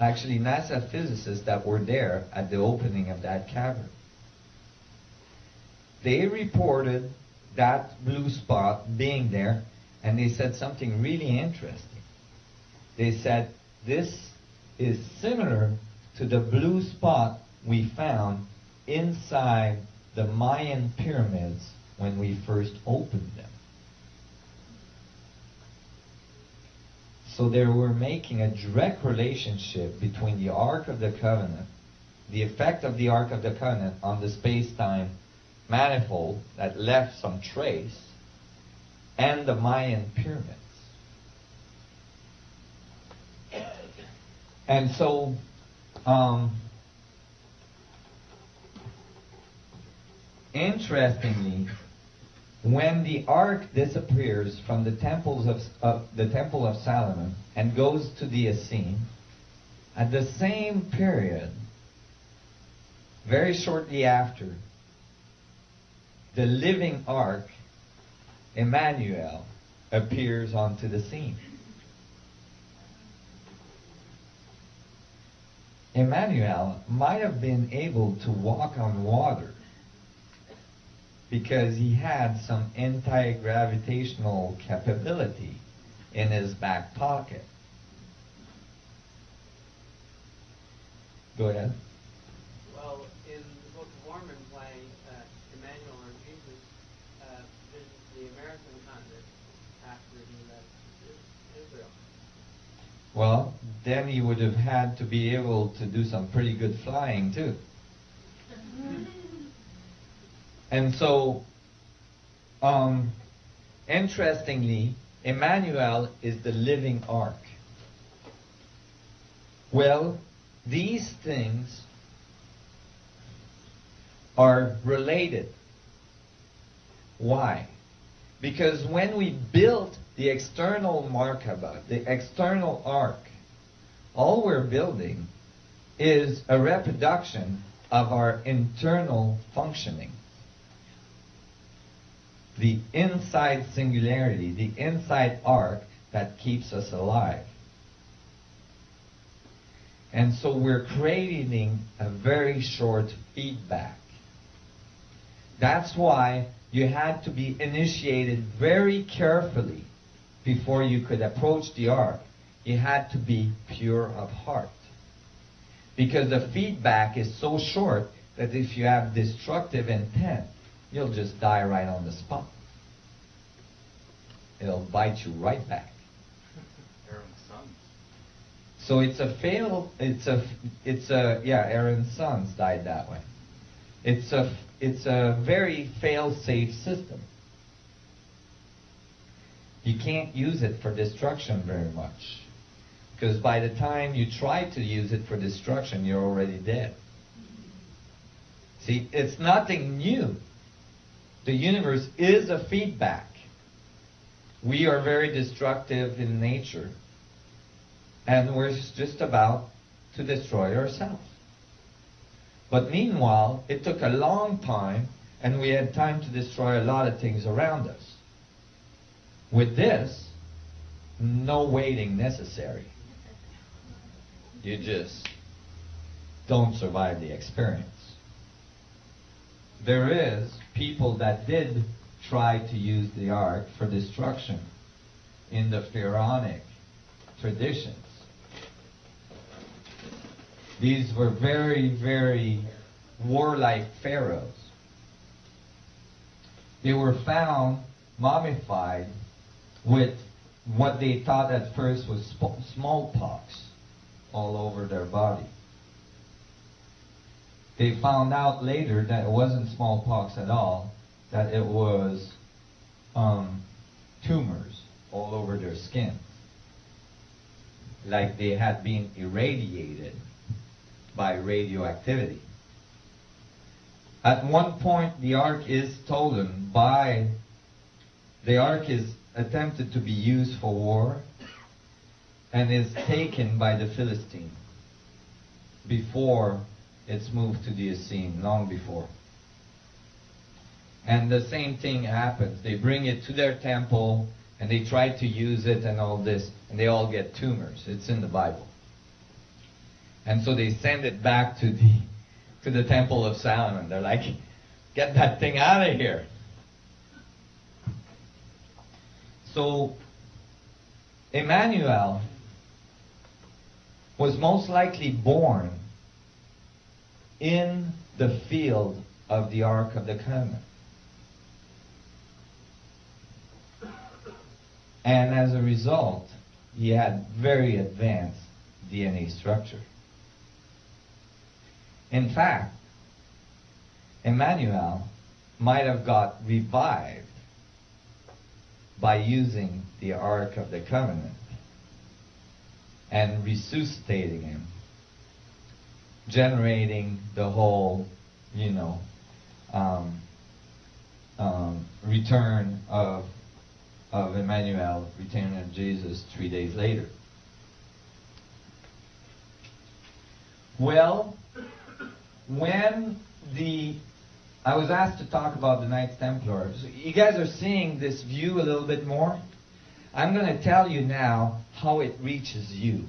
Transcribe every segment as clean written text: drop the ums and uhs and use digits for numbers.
actually NASA physicists that were there at the opening of that cavern. They reported that blue spot being there, and they said something really interesting. They said, this is similar to the blue spot we found inside the Mayan pyramids when we first opened them. So they were making a direct relationship between the Ark of the Covenant, the effect of the Ark of the Covenant on the space-time manifold that left some trace, and the Mayan pyramids. And so, interestingly, when the ark disappears from the temples of the Temple of Solomon and goes to the Essene, at the same period, very shortly after, the living ark, Emmanuel, appears onto the scene. Emmanuel might have been able to walk on water because he had some anti-gravitational capability in his back pocket. Go ahead. Well, in the Book of Mormon, why Emmanuel or Jesus visits the American continent after he left Israel. Well, then he would have had to be able to do some pretty good flying too. And so, interestingly, Emmanuel is the living ark. Well, these things are related. Why? Because when we built the external Merkabah, the external ark, all we're building is a reproduction of our internal functioning. The inside singularity, the inside ark that keeps us alive. And so we're creating a very short feedback. That's why you had to be initiated very carefully before you could approach the ark. You had to be pure of heart. Because the feedback is so short that if you have destructive intent, you'll just die right on the spot. It'll bite you right back. Aaron's sons. So Aaron's sons died that way. It's a very fail-safe system. You can't use it for destruction very much. Because by the time you try to use it for destruction, you're already dead. See, it's nothing new. The universe is a feedback. We are very destructive in nature. And we're just about to destroy ourselves. But meanwhile, it took a long time, and we had time to destroy a lot of things around us. With this, no waiting necessary. You just don't survive the experience. There is people that did try to use the ark for destruction in the pharaonic traditions. These were very, very warlike pharaohs. They were found mummified with what they thought at first was smallpox all over their body. They found out later that it wasn't smallpox at all, that it was tumors all over their skin, like they had been irradiated by radioactivity. At one point, the ark is stolen by, the ark is attempted to be used for war and is taken by the Philistine before it's moved to the Essene, long before. And the same thing happens. They bring it to their temple and they try to use it and all this, and they all get tumors. It's in the Bible. And so they send it back to the Temple of Solomon. They're like, get that thing out of here. So Emmanuel was most likely born in the field of the Ark of the Covenant. And as a result, he had very advanced DNA structure. In fact, Emmanuel might have got revived by using the Ark of the Covenant and resuscitating him, generating the whole, return of Emmanuel, return of Jesus 3 days later. Well, when I was asked to talk about the Knights Templars, you guys are seeing this view a little bit more. I'm going to tell you now how it reaches you,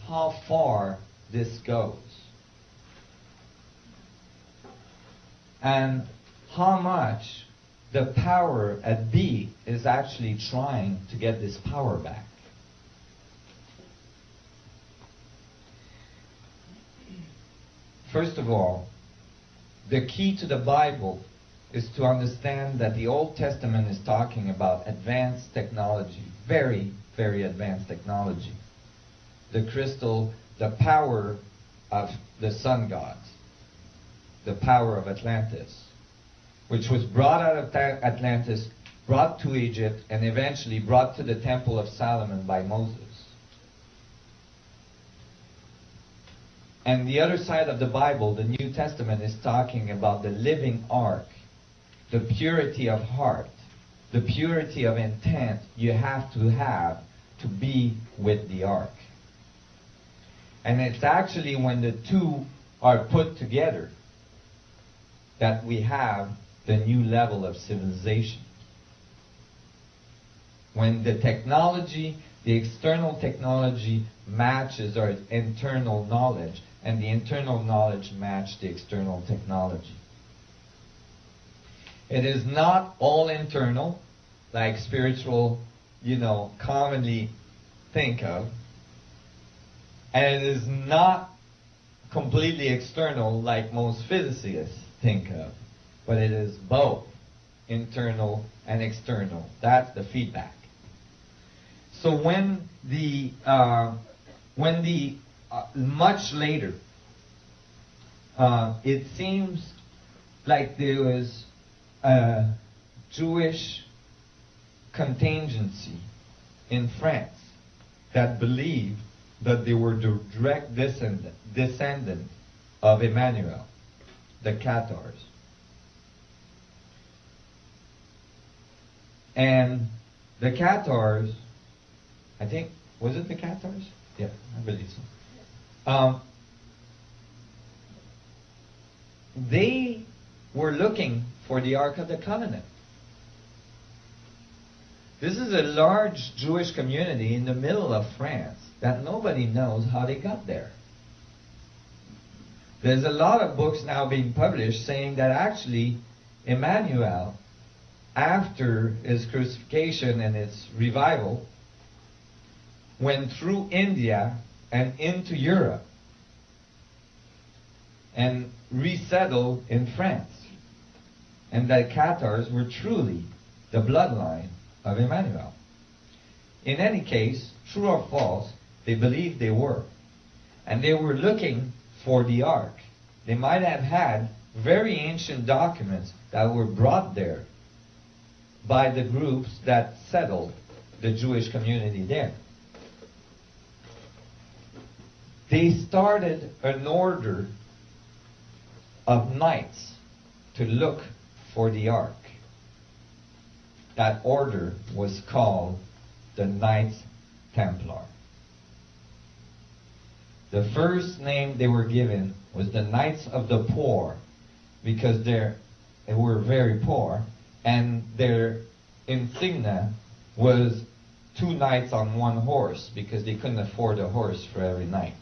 how far this goes, and how much the power at B is actually trying to get this power back. First of all, the key to the Bible is to understand that the Old Testament is talking about advanced technology, very, very advanced technology. The crystal, the power of the sun gods, the power of Atlantis, which was brought out of Atlantis, brought to Egypt, and eventually brought to the Temple of Solomon by Moses. And the other side of the Bible, the New Testament, is talking about the living ark, the purity of heart, the purity of intent you have to be with the ark. And it's actually when the two are put together that we have the new level of civilization. When the technology, the external technology matches our internal knowledge, and the internal knowledge match the external technology. It is not all internal, like spiritual, commonly think of. And it is not completely external, like most physicists think of. But it is both internal and external. That's the feedback. So when much later, it seems like there was a Jewish contingency in France that believed that they were the direct descendant of Emmanuel, the Cathars. And the Cathars, I think, was it the Cathars? Yeah, I believe so. They were looking for the Ark of the Covenant. This is a large Jewish community in the middle of France that nobody knows how they got there. There's a lot of books now being published saying that actually Emmanuel, after his crucifixion and its revival, went through India and into Europe and resettled in France. And the Cathars were truly the bloodline of Emmanuel. In any case, true or false, they believed they were. And they were looking for the ark. They might have had very ancient documents that were brought there by the groups that settled the Jewish community there. They started an order of knights to look for the ark. That order was called the Knights Templar. The first name they were given was the Knights of the Poor, because they were very poor, and their insignia was 2 knights on 1 horse, because they couldn't afford a horse for every knight.